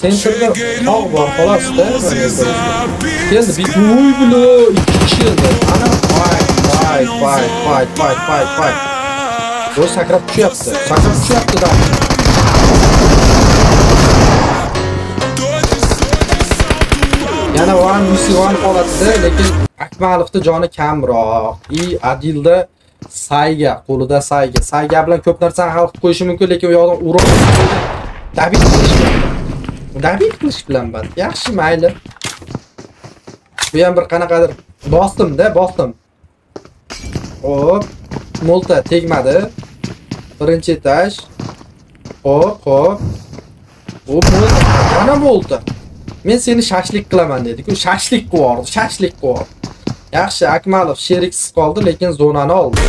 Center'da tog' bor xolos-da. Endi bir uy bilo 2 kishi edi. Ana fight. O sakrab tushyapti da. Yana 1v1 holatda, lekin Akmalovda joni kamroq. Adilda Sayga, qo'lida Sayga bilan ko'p narsani hal qilib qo'yishi mumkin, lekin u yoqdan urib David qilish bilan band. Yaxshi, mayli. Bu ham bir qanaqadir bosdim. Hop, molta tegmadi. Birinchi etaj. Hop. Yana molta. Men seni shashlik qilaman dedi-ku, shashlik qilib yubordi. Yaxshi, Akmalov sheriksiz qoldi, lekin zonani oldi.